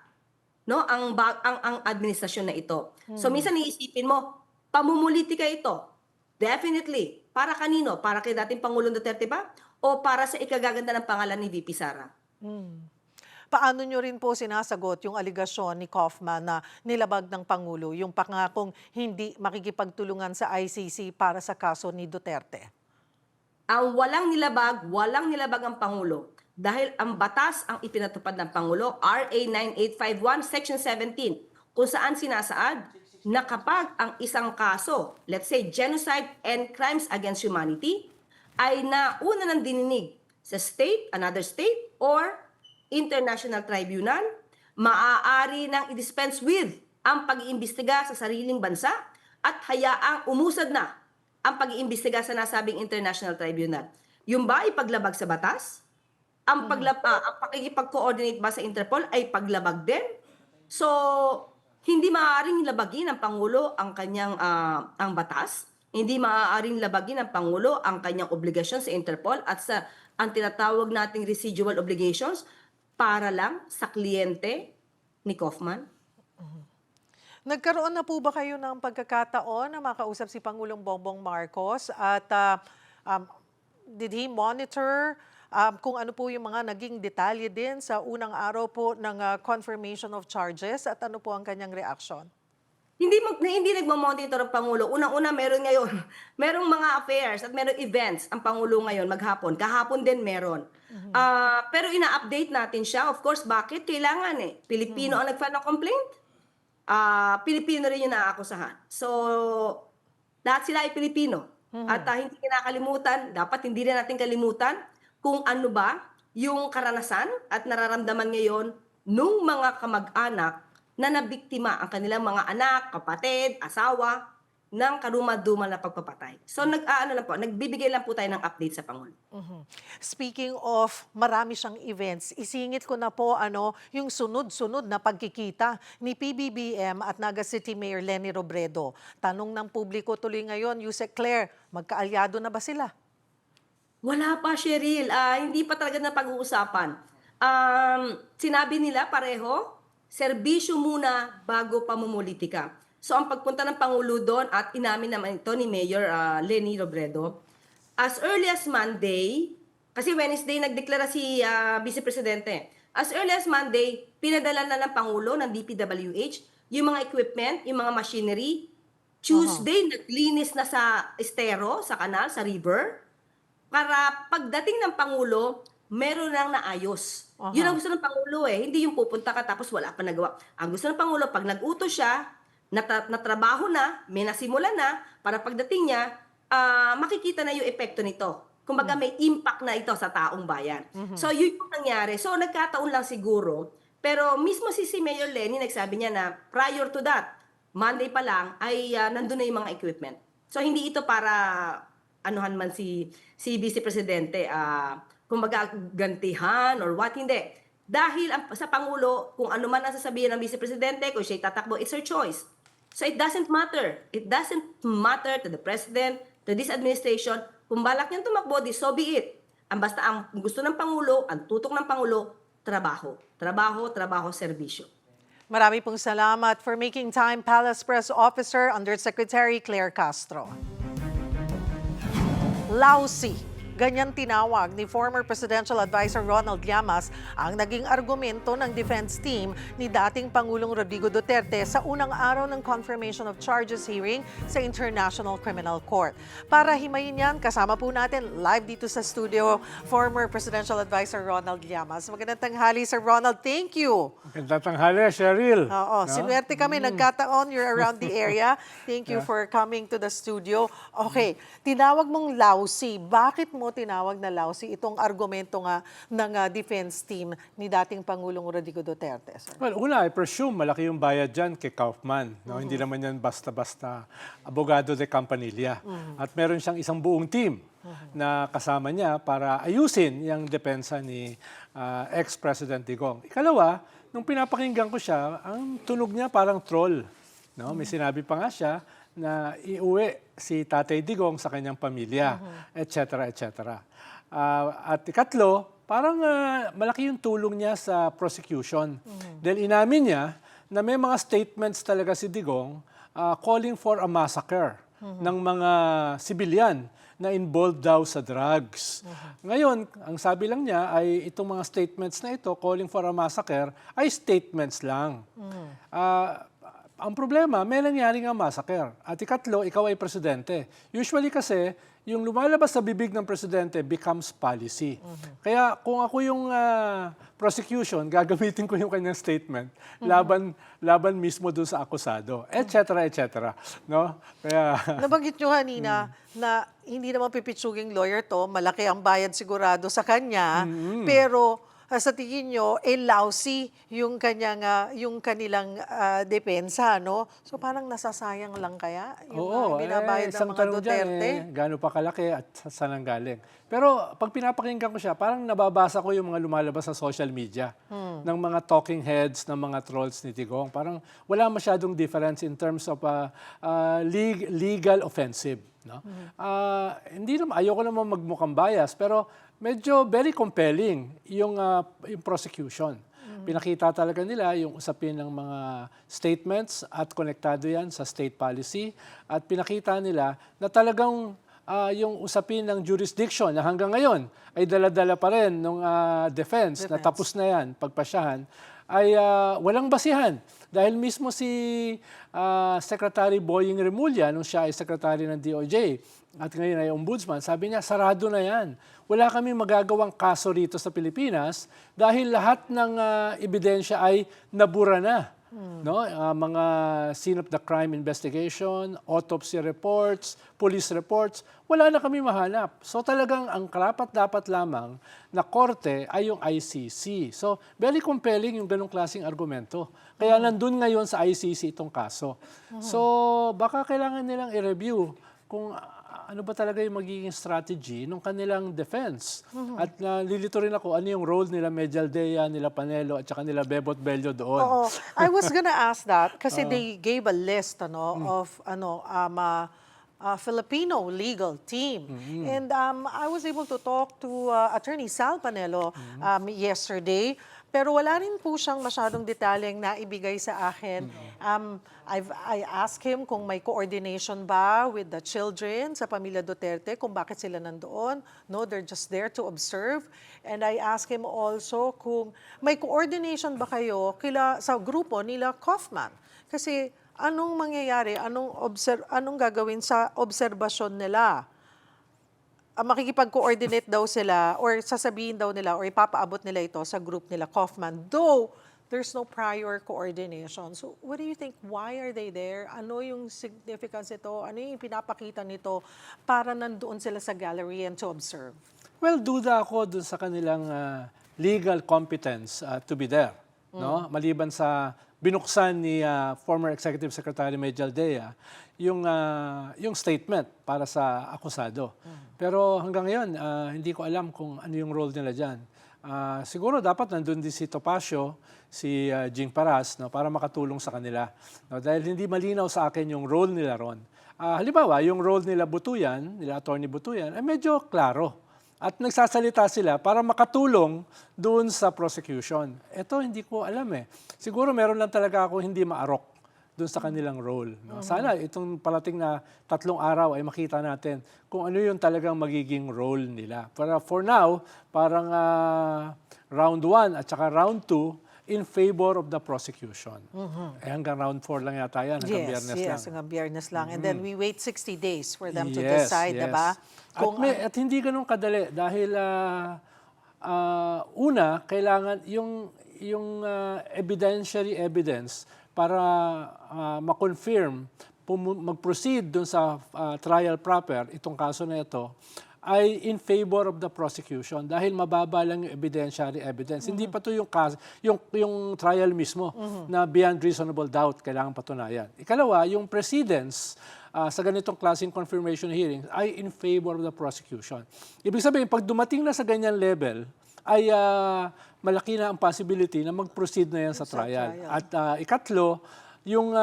ang administrasyon na ito. So minsan iisipin mo, pamumulitika ito. Definitely. Para kanino? Para kay dating Pangulong Duterte ba? O para sa ikagaganda ng pangalan ni VP Sara? Paano nyo rin po sinasagot yung aligasyon ni Kaufman na nilabag ng Pangulo yung pangakong hindi makikipagtulungan sa ICC para sa kaso ni Duterte? Ang walang nilabag ang Pangulo. Dahil ang batas ang ipinatupad ng Pangulo, RA 9851, Section 17, kung saan sinasaad na kapag ang isang kaso, let's say genocide and crimes against humanity, ay nauna ng dininig sa state, another state, or international tribunal, maaari nang i-dispense with ang pag-iimbestiga sa sariling bansa at hayaang umusad na ang pag-iimbestiga sa nasabing international tribunal. Yung ba ay paglabag sa batas? Ang pakikipag-coordinate ba sa Interpol ay paglabag din? So, hindi maaaring labagin ng Pangulo ang kanyang ang batas. Hindi maaaring labagin ng Pangulo ang kanyang obligasyon sa Interpol at sa ang tinatawag nating residual obligations para lang sa kliyente ni Kaufman. Nagkaroon na po ba kayo ng pagkakataon na makausap si Pangulong Bongbong Marcos at did he monitor kung ano po yung mga naging detalye din sa unang araw po ng confirmation of charges at ano po ang kanyang reaksyon? Hindi nagmo-monitor ang Pangulo. Unang-una merong mga affairs at merong events ang Pangulo ngayon maghapon. Kahapon din meron. Pero ina-update natin siya. Of course, bakit? Kailangan Pilipino ang nag-file ng complaint. Pilipino rin yung naaakusahan. So, lahat sila ay Pilipino. At hindi kinakalimutan, dapat hindi rin natin kalimutan kung ano ba yung karanasan at nararamdaman ngayon nung mga kamag-anak na nabiktima ang kanilang mga anak, kapatid, asawa ng karuma-dumal na pagpapatay. So nagbibigay lang po tayo ng update sa Pangulo. Speaking of marami siyang events, isingit ko na po yung sunod-sunod na pagkikita ni PBBM at Naga City Mayor Leni Robredo. Tanong ng publiko tuloy ngayon, Yusek Claire, magkaalyado na ba sila? Wala pa, Cheryl. Hindi pa talaga na pag-uusapan. Sinabi nila pareho, serbisyo muna bago pamumulitika. So ang pagpunta ng Pangulo doon at inamin naman ito ni Mayor Leni Robredo, as early as Monday, kasi Wednesday nagdeklara si Vice Presidente, as early as Monday, pinadala na ng Pangulo ng DPWH yung mga equipment, yung mga machinery. Tuesday, naglinis na sa estero, sa kanal, sa river, para pagdating ng Pangulo, meron lang naayos. Yun ang gusto ng Pangulo eh. Hindi yung pupunta ka tapos wala pa nagawa. Ang gusto ng Pangulo, pag nag-utos siya, natrabaho na, may nasimulan na, para pagdating niya, makikita na yung epekto nito. Kumbaga may impact na ito sa taong bayan. So yun yung nangyari. So nagkataon lang siguro, pero mismo si Mayor Lenny nagsabi niya na prior to that, Monday pa lang ay nandun na yung mga equipment. So hindi ito para anuhan man si Vice Presidente, kumbaga gantihan or what, hindi. Dahil sa Pangulo, kung ano man ang sasabihin ng Vice Presidente, kung siya'y tatakbo, it's her choice. So it doesn't matter. It doesn't matter to the President, to this administration. Kung balak niyang tumakbo, so be it. Basta ang gusto ng Pangulo, ang tutok ng Pangulo, trabaho. Trabaho, trabaho, serbisyo. Marami pong salamat for making time, Palace Press Officer Undersecretary Claire Castro. Lousy. Ganyan tinawag ni former Presidential Advisor Ronald Llamas ang naging argumento ng defense team ni dating Pangulong Rodrigo Duterte sa unang araw ng confirmation of charges hearing sa International Criminal Court. Para himayin yan, kasama po natin live dito sa studio, former Presidential Advisor Ronald Llamas. Magandang tanghali, Sir Ronald. Thank you. Magandang tanghali, Cheryl. Oo, sinuwerte kami. Nagkataon, you're around the area. Thank you for coming to the studio. Okay, tinawag mong lousy. Bakit mo tinawag na lousy itong argumento nga ng defense team ni dating Pangulong Rodrigo Duterte? Sir? Well, una, I presume malaki yung bayad dyan kay Kaufman. No? Hindi naman yan basta-basta abogado de Campanilla. At meron siyang isang buong team na kasama niya para ayusin yung depensa ni ex-President Digong. Ikalawa, nung pinapakinggan ko siya, ang tunog niya parang troll. No? May sinabi pa nga siya na iuwi si Tatay Digong sa kanyang pamilya, etc. etc. At ikatlo, parang malaki yung tulong niya sa prosecution. Dahil inamin niya na may mga statements talaga si Digong calling for a massacre ng mga sibilyan na involved daw sa drugs. Ngayon, ang sabi lang niya ay itong mga statements na ito, calling for a massacre, ay statements lang. Ang problema, may nangyari nga massacre. At ikatlo, ikaw ay presidente. Usually kasi, yung lumalabas sa bibig ng presidente becomes policy. Kaya kung ako yung prosecution, gagamitin ko yung kanyang statement laban mismo dun sa akusado, etc. etc. No? Kaya nabanggit nyo kanina na hindi naman pipitsuging lawyer to, malaki ang bayad sigurado sa kanya, pero sa tingin nyo, lousy yung kanilang depensa, no? So parang nasasayang lang kaya yung binabayad ng mga Duterte? Gaano pa kalaki at saan ang galing. Pero pag pinapakinggan ko siya, parang nababasa ko yung mga lumalabas sa social media ng mga talking heads, ng mga trolls ni Digong. Parang wala masyadong difference in terms of legal offensive. No? Hindi naman, ayoko naman magmukhang bias, pero medyo very compelling yung prosecution. Pinakita talaga nila yung usapin ng mga statements at konektado yan sa state policy. At pinakita nila na talagang yung usapin ng jurisdiction na hanggang ngayon ay dala-dala pa rin ng defense na tapos na yan, pagpasyahan, ay walang basihan. Dahil mismo si Secretary Boying Remulla, nung siya ay Secretary ng DOJ, at ngayon ay ombudsman, sabi niya, sarado na yan. Wala kaming magagawang kaso rito sa Pilipinas dahil lahat ng ebidensya ay nabura na. No? Mga scene of the crime investigation, autopsy reports, police reports, wala na kami mahanap. So talagang ang karapat-dapat lamang na korte ay yung ICC. So very compelling yung ganong klaseng argumento. Kaya nandun ngayon sa ICC itong kaso. So baka kailangan nilang i-review kung ano ba talaga yung magiging strategy ng kanilang defense. At nalilito rin ako ano yung role nila Medialdea, nila Panelo, at saka nila Bebot Bello doon. Oo. I was gonna ask that kasi they gave a list of Filipino legal team. And I was able to talk to Attorney Sal Panelo yesterday. Pero wala rin po siyang masyadong detalyeng naibigay sa akin. I asked him kung may coordination ba with the children sa pamilya Duterte, kung bakit sila nandoon. No, they're just there to observe. And I asked him also kung may coordination ba kayo sa grupo nila Kaufman. Kasi anong mangyayari? Anong gagawin sa obserbasyon nila? Makikipag-coordinate daw sila or sasabihin daw nila or ipapaabot nila ito sa group nila, Kaufman. Though, there's no prior coordination. So, what do you think? Why are they there? Ano yung significance nito? Ano yung pinapakita nito para nandoon sila sa gallery and to observe? Well, duda ako dun sa kanilang legal competence to be there. No? Maliban sa binuksan ni former Executive Secretary Major Dea yung statement para sa akusado. Pero hanggang ngayon, hindi ko alam kung ano yung role nila dyan. Siguro dapat nandun din si Topacio, si Jing Paras, no, para makatulong sa kanila. No, dahil hindi malinaw sa akin yung role nila ron. Halimbawa, yung role nila Butuyan, nila Attorney Butuyan, ay medyo klaro. At nagsasalita sila para makatulong doon sa prosecution. Ito hindi ko alam eh. Siguro meron lang talaga ako hindi maarok doon sa kanilang role. No? Sana itong parating na 3 araw ay makita natin kung ano yung talagang magiging role nila. Pero for now, parang round 1 at saka round 2 in favor of the prosecution. Hanggang round 4 lang yata yan, hanggang Biyernes lang. Yes, hanggang Biyernes lang. And then we wait 60 days for them to decide, diba? At hindi ganun kadali dahil una, kailangan yung evidentiary evidence para ma-confirm, mag-proceed dun sa trial proper, itong kaso na ito, ay in favor of the prosecution dahil mababa lang yung evidentiary evidence. Hindi pa to yung kaso, yung trial mismo na beyond reasonable doubt kailangan patunayan. Ikalawa, yung precedents sa ganitong klaseng confirmation hearings ay in favor of the prosecution. Ibig sabihin, pag dumating na sa ganyan level, ay malaki na ang possibility na mag-proceed na yan sa trial. At ikatlo, yung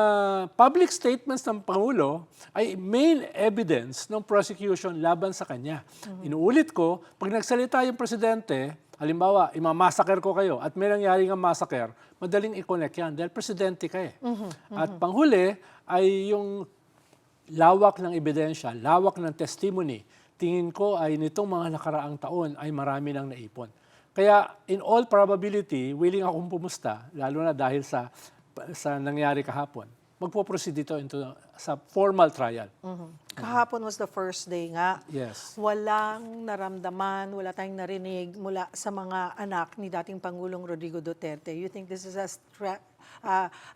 public statements ng Pangulo ay main evidence ng prosecution laban sa kanya. Inuulit ko, pag nagsalita yung presidente, halimbawa, imamassacre ko kayo at may nangyari ng massacre, madaling i-connect yan dahil presidente ka eh. At panghuli ay yung lawak ng ebidensya, lawak ng testimony, tingin ko ay nitong mga nakaraang taon ay marami nang naipon. Kaya in all probability, willing akong pumusta, lalo na dahil sa nangyari kahapon, magpo-proceed dito sa formal trial. Kahapon was the first day nga. Yes. Walang naramdaman, wala tayong narinig mula sa mga anak ni dating Pangulong Rodrigo Duterte. You think this is a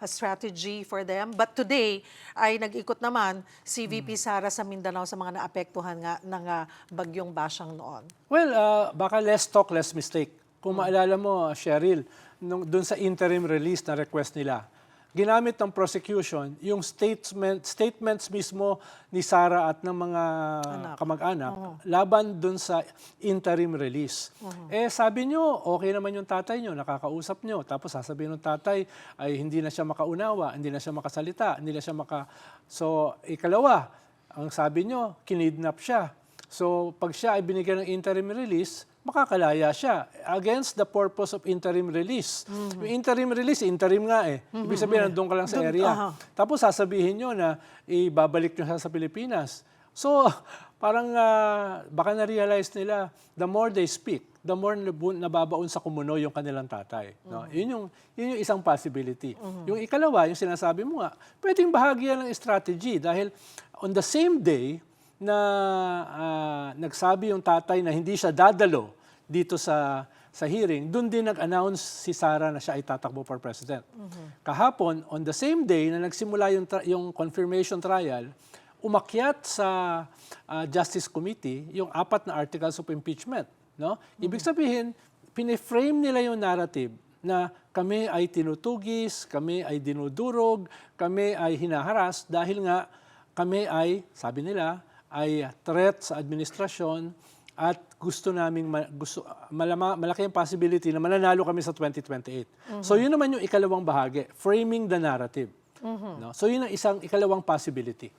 strategy for them? But today, ay nag-ikot naman si VP Sara sa Mindanao sa mga naapektuhan nga ng bagyong Basyang noon. Well, baka less talk, less mistake. Kung maalala mo, Cheryl, doon sa interim release na request nila, ginamit ng prosecution yung statements mismo ni Sara at ng mga kamag-anak laban doon sa interim release. Sabi nyo, okay naman yung tatay nyo, nakakausap nyo, tapos sasabihin ng tatay ay hindi na siya makaunawa, hindi na siya makasalita, hindi na siya So, ikalawa, ang sabi nyo, kinidnap siya. So, pag siya ay binigyan ng interim release, makakalaya siya against the purpose of interim release. Yung interim release, interim nga eh. Ibig sabihin, nandun ka lang sa area. Tapos sasabihin nyo na ibabalik nyo sa Pilipinas. So, parang baka na-realize nila, the more they speak, the more nababaon sa kumuno yung kanilang tatay. No? Yun yung isang possibility. Yung ikalawa, yung sinasabi mo nga, pwedeng bahagi yan ng strategy dahil on the same day, na nagsabi yung tatay na hindi siya dadalo dito sa hearing, doon din nag-announce si Sara na siya ay tatakbo for president. Kahapon, on the same day na nagsimula yung confirmation trial, umakyat sa Justice Committee yung 4 na articles of impeachment. No? Ibig sabihin, piniframe nila yung narrative na kami ay tinutugis, kami ay dinudurog, kami ay hinaharas dahil nga kami ay, sabi nila, ay threat sa administrasyon at gusto naming malaki ang possibility na mananalo kami sa 2028. So yun naman yung ikalawang bahagi, framing the narrative. No? So yun ang isang ikalawang possibility.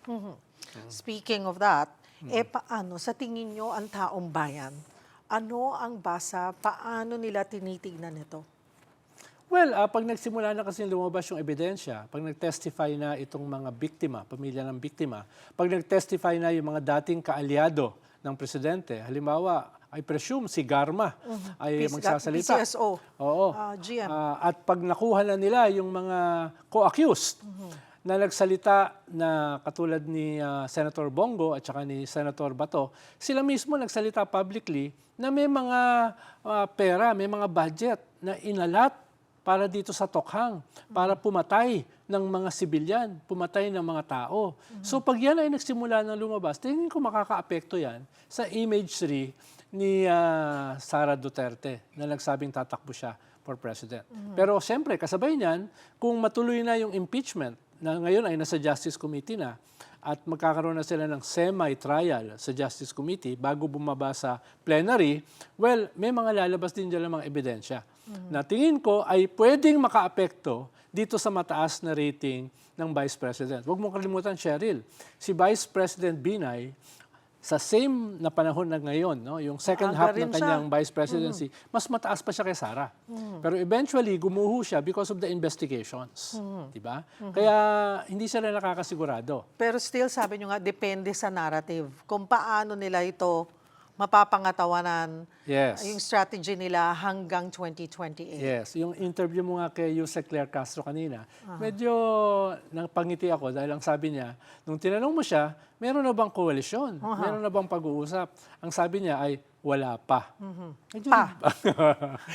Speaking of that, paano sa tingin nyo ang taong bayan? Ano ang basa? Paano nila tinitignan ito? Well, pag nagsimula na kasi lumabas yung ebidensya, pag nag-testify na itong mga biktima, pamilya ng biktima, pag nag-testify na yung mga dating kaalyado ng presidente, halimbawa, I presume si Garma ay magsasalita. PCSO, Oo. GM. At pag nakuha na nila yung mga co-accused na nagsalita na katulad ni Senator Bongo at saka ni Senator Bato, sila mismo nagsalita publicly na may mga pera, may mga budget na inalat para dito sa Tokhang, para pumatay ng mga sibilyan, pumatay ng mga tao. So pag yan ay nagsimula ng lumabas, tingin ko makakaapekto yan sa imagery ni Sara Duterte na nagsabing tatakbo siya for president. Pero siyempre, kasabay niyan, kung matuloy na yung impeachment, na ngayon ay nasa Justice Committee na, at magkakaroon na sila ng semi-trial sa Justice Committee bago bumaba sa plenary, well, may mga lalabas din dyan mga ebidensya. Na tingin ko ay pwedeng makaapekto dito sa mataas na rating ng Vice President. Huwag mong kalimutan, Cheryl, si Vice President Binay, sa same na panahon na ngayon, no, yung second half ng kanyang vice presidency, mas mataas pa siya kay Sara. Pero eventually, gumuho siya because of the investigations. Diba? Kaya hindi sila nakakasigurado. Pero still, sabi nyo nga, depende sa narrative. Kung paano nila ito mapapangatawanan, yung strategy nila hanggang 2028. Yes. Yung interview mo nga kay Yusek Claire Castro kanina, medyo napangiti ako dahil ang sabi niya, nung tinanong mo siya, meron na bang koalisyon? Meron na bang pag-uusap? Ang sabi niya ay, wala pa. Medyo,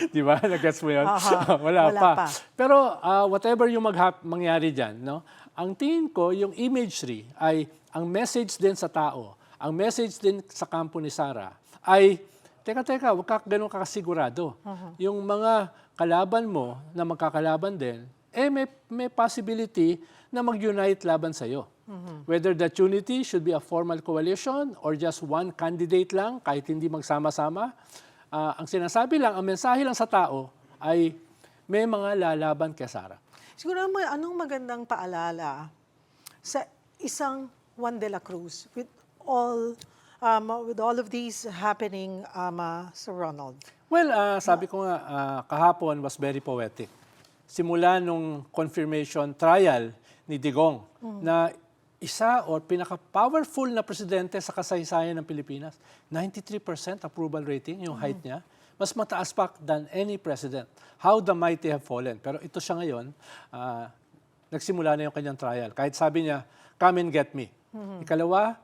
di ba? Nag-gets mo yun? Wala pa. Pero whatever yung mangyari dyan, no? Ang tingin ko, yung imagery ay ang message din sa tao, ang message din sa kampo ni Sara ay, teka, huwag ka ganun kakasigurado. Yung mga kalaban mo na magkakalaban din, may possibility na mag-unite laban sa'yo. Whether that unity should be a formal coalition or just one candidate lang, kahit hindi magsama-sama. Ang sinasabi lang, ang mensahe lang sa tao ay may mga lalaban kay Sara. Siguro anong magandang paalala sa isang Juan de la Cruz with all of these happening, Sir Ronald? Well, sabi ko nga, kahapon was very poetic. Simula nung confirmation trial ni Digong na isa o pinaka-powerful na presidente sa kasaysayan ng Pilipinas, 93% approval rating, yung height niya, mas mataas pa than any president. How the mighty have fallen. Pero ito siya ngayon, nagsimula na yung kanyang trial. Kahit sabi niya, come and get me. Ikalawa,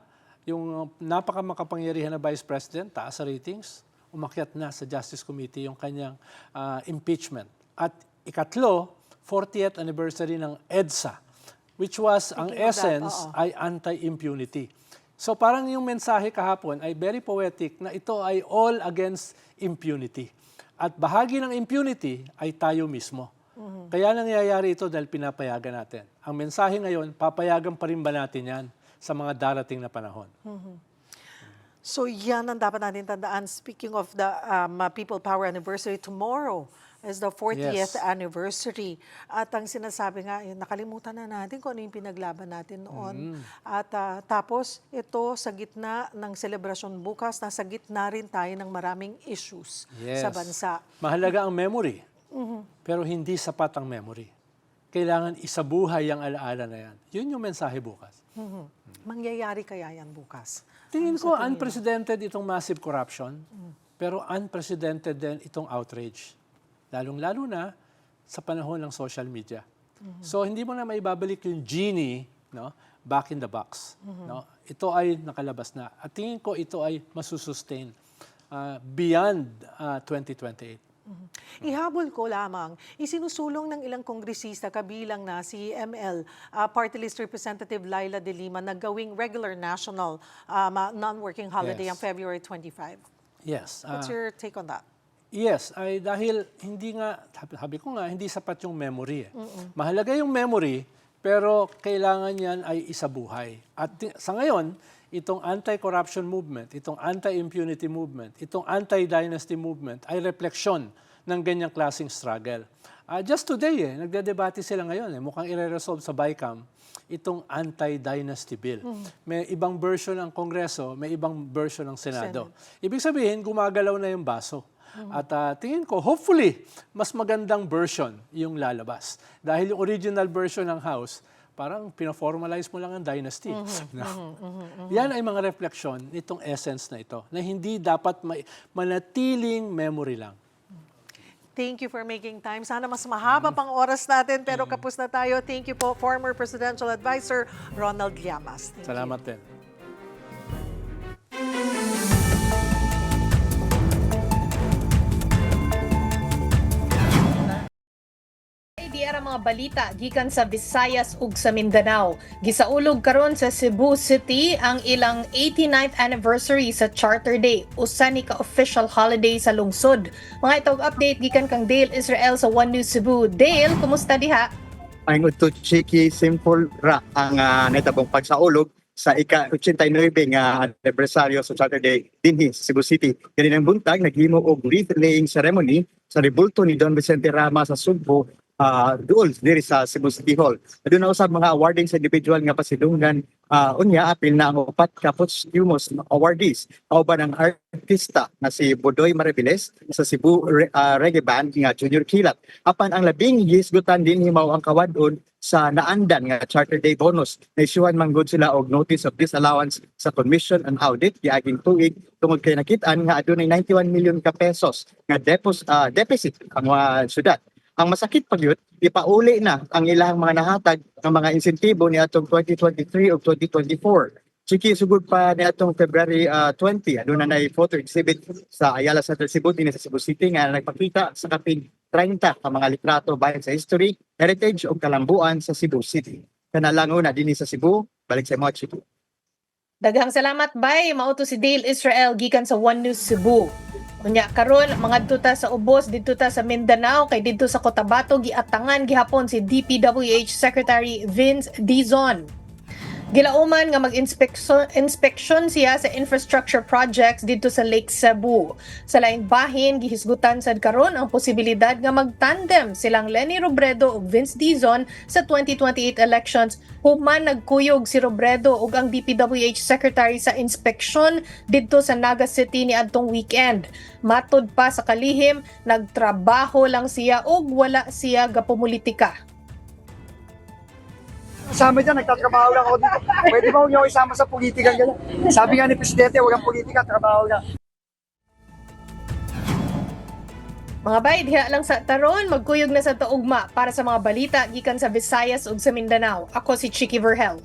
yung napaka-makapangyarihan na Vice President, taas sa ratings, umakyat na sa Justice Committee yung kanyang impeachment. At ikatlo, 40th anniversary ng EDSA, which was, ang essence, ay anti-impunity. So parang yung mensahe kahapon ay very poetic na ito ay all against impunity. At bahagi ng impunity ay tayo mismo. Kaya nangyayari ito dahil pinapayagan natin. Ang mensahe ngayon, papayagan pa rin ba natin yan sa mga darating na panahon? So yan ang dapat natin tandaan. Speaking of the People Power Anniversary, tomorrow is the 40th anniversary. At ang sinasabi nga, nakalimutan na natin kung ano yung pinaglaban natin noon. At tapos, ito sa gitna ng selebrasyon bukas, nasa gitna rin tayo ng maraming issues sa bansa. Mahalaga ang memory, pero hindi sapat ang memory. Kailangan isabuhay ang alaala na yan. Yun yung mensahe bukas. Mangyayari kaya yan bukas? Tingin ko, unprecedented itong massive corruption, pero unprecedented din itong outrage. Lalong-lalo na sa panahon ng social media. So, hindi mo na maibabalik yung genie, no, back in the box. No? Ito ay nakalabas na. At tingin ko, ito ay masusustain beyond 2028. Ihabol ko lamang, isinusulong ng ilang kongresista kabilang na si ML, Party List Representative Laila De Lima na gawing regular national non-working holiday ang February 25. Yes. What's your take on that? Yes, ay dahil hindi nga, sabi ko nga, hindi sapat yung memory. Mahalaga yung memory, pero kailangan yan ay isabuhay. At sa ngayon, itong anti-corruption movement, itong anti-impunity movement, itong anti-dynasty movement ay refleksyon ng ganyang klaseng struggle. Just today, nagdedebate sila ngayon. Mukhang i-resolve sa BICAM itong anti-dynasty bill. May ibang version ng Kongreso, may ibang version ng Senado. Ibig sabihin, gumagalaw na yung baso. At tingin ko, hopefully, mas magandang version yung lalabas. Dahil yung original version ng House, parang pina-formalize mo lang ang dynasty. Yan ay mga refleksyon nitong essence na ito, na hindi dapat manatiling memory lang. Thank you for making time. Sana mas mahaba pang oras natin, pero kapos na tayo. Thank you po, former Presidential Advisor Ronald Llamas. Thank you. Salamat din. Diara mga balita gikan sa Visayas ug sa Mindanao. Gisaulog karon sa Cebu City ang ilang 89th anniversary sa Charter Day, usa ni ka-official holiday sa lungsod. Mga itong update gikan kang Dale Israel sa One News Cebu. Dale, kumusta diha? Ang ito cheeky simple ra ang natabong pagsaulog sa ika-89 nga anibersaryo sa Charter Day dinhi sa Cebu City. Kaninang buntag naghimo og wreath-laying ceremony sa rebulto ni Don Vicente Rama sa Sugbo doon diri sa Cebu City Hall. Doon na usab mga awarding sa individual nga pasidunggan unya apil na ang upat ka posthumous awardees. Kauban ang artista na si Bodoy Maribiles sa Cebu Reggae Band nga Junior Kilat. Apan ang labing gisgutan din himaw ang kawadon sa naandan nga Charter Day bonus. Naisuhan manggod sila og notice of disallowance sa commission and audit giaging tuig tungod kay nakitaan nga adunay 91 million ka pesos nga deficit ang mga syudad. Ang masakit pa gyud, ipauli na ang ilang mga nahatag ng mga insentibo ni atong 2023 o 2024. Chiki sugod pa ni atong February 20, aduna nay photo exhibit sa Ayala Center Cebu dinhi sa Cebu City nga nagpakita sa kapin 30 ka mga litrato bahin sa history, heritage ug kalambuan sa Cebu City. Kanalangon na dinhi sa Cebu, balik sa mga Chiki. Daghang salamat bay, mao to si Dale Israel gikan sa One News Cebu. Unya karon mga dito ta sa ubos dito ta sa Mindanao kay dito sa Cotabato giatangan gihapon si DPWH Secretary Vince Dizon. Gilauman nga mag-inspeksyon siya sa infrastructure projects dito sa Lake Cebu. Sa laing bahin gihisgutan sad karon ang posibilidad nga magtandem silang Leni Robredo ug Vince Dizon sa 2028 elections human nagkuyog si Robredo ug ang DPWH Secretary sa inspeksyon dito sa Naga City ni adtong weekend. Matud pa sa kalihim, nagtrabaho lang siya ug wala siya gapumunitika. Kasama dyan, nagtatrabaho lang ako dito. Pwede ba huwag niyo ako isama sa politika ganyan? Sabi nga ni Presidente, huwag ang politika, trabaho lang. Mga bay, diha lang sa taron, magkuyog na sa taugma para sa mga balita gikan sa Visayas ug sa Mindanao. Ako si Chiki Verhel.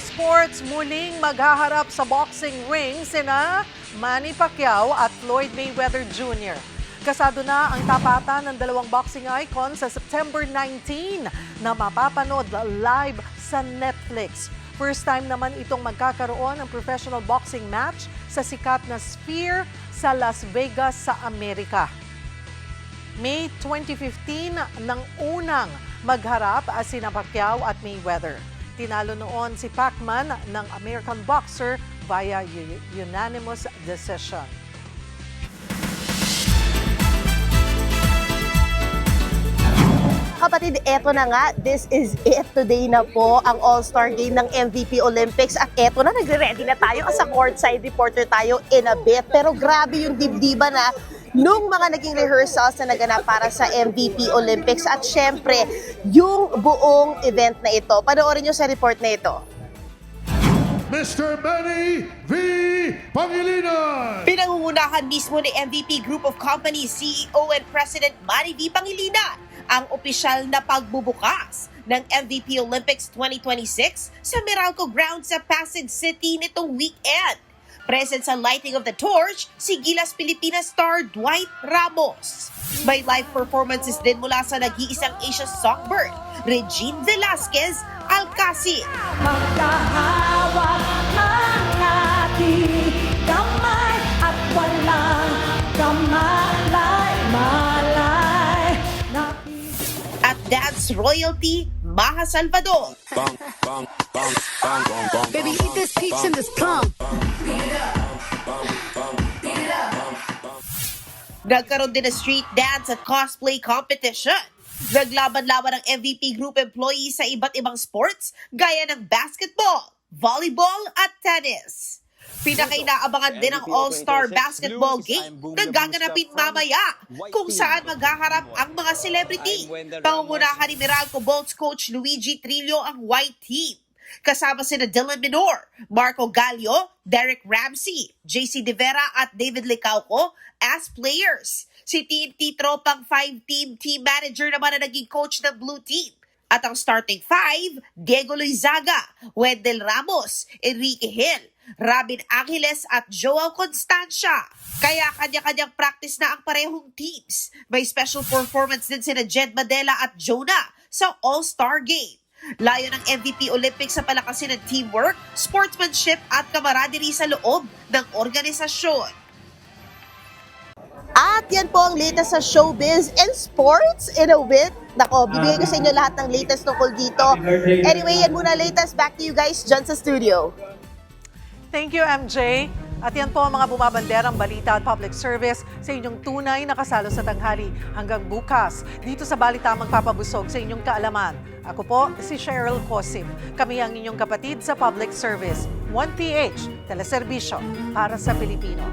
Sports, muling maghaharap sa boxing ring sina Manny Pacquiao at Floyd Mayweather Jr. Kasado na ang tapatan ng dalawang boxing icons sa September 19 na mapapanood live sa Netflix. First time naman itong magkakaroon ng professional boxing match sa sikat na Sphere sa Las Vegas sa Amerika. May 2015 nang unang magharap sina Pacquiao at Mayweather. Tinalo noon si Pacman ng American boxer via unanimous decision. Kapatid, eto na nga, this is it. Today na po ang All-Star Game ng MVP Olympics. At eto na, nagre-ready na tayo. Sa courtside reporter tayo in a bit. Pero grabe yung dibdiba na nung mga naging rehearsals na naganap para sa MVP Olympics. At syempre, yung buong event na ito. Panoorin nyo sa report na ito. Mr. Manny V. Pangilinan! Pinangungunahan mismo ni MVP Group of Companies CEO and President Manny V. Pangilinan ang opisyal na pagbubukas ng MVP Olympics 2026 sa Meralco Grounds sa Pasig City nitong weekend. Present sa lighting of the torch, si Gilas Pilipinas star Dwight Ramos. May live performances din mula sa nag-iisang Asia Songbird, Regine Velasquez Alcacid. Magkahawak ang ating kamay at walang kamalay-malay. At dance royalty, Maha Salvador. Bang, bang, bang, bang, bang, bang. Baby, eat this peach in this plum. Nagkaroon din ng street dance at cosplay competition. Naglaban-laban ang MVP Group employees sa iba't ibang sports gaya ng basketball, volleyball at tennis. Pinakainaabangan din ang All-Star Basketball Game na gaganapin mamaya kung saan maghaharap ang mga celebrity. Pangungunahan ni Meralco Bolts coach Luigi Trillo ang white team. Kasama sina Dylan Minor, Marco Gallio, Derek Ramsey, JC De Vera at David Licauco as players. Si TNT Tropang 5-team team manager naman na naging coach ng Blue Team. At ang starting 5, Diego Loizaga, Wendell Ramos, Enrique Hill, Robin Angeles at Joao Constancia. Kaya kanya-kanyang practice na ang parehong teams. May special performance din sina Jed Madela at Jonah sa All-Star Game. Layo ng MVP Olympics sa palakasin ng teamwork, sportsmanship at camaraderie sa loob ng organisasyon. At yan po ang latest sa showbiz and sports in a bit. Nako, bibigay ko sa inyo lahat ng latest tungkol dito. Anyway, yan muna latest. Back to you guys dyan sa studio. Thank you, MJ. At yan po ang mga bumabanderang balita at public service sa inyong tunay na kasalo sa tanghali. Hanggang bukas, dito sa Balita magpapabusog sa inyong kaalaman. Ako po, si Cheryl Cosim. Kami ang inyong kapatid sa public service. 1PH, teleserbisyo para sa Pilipino.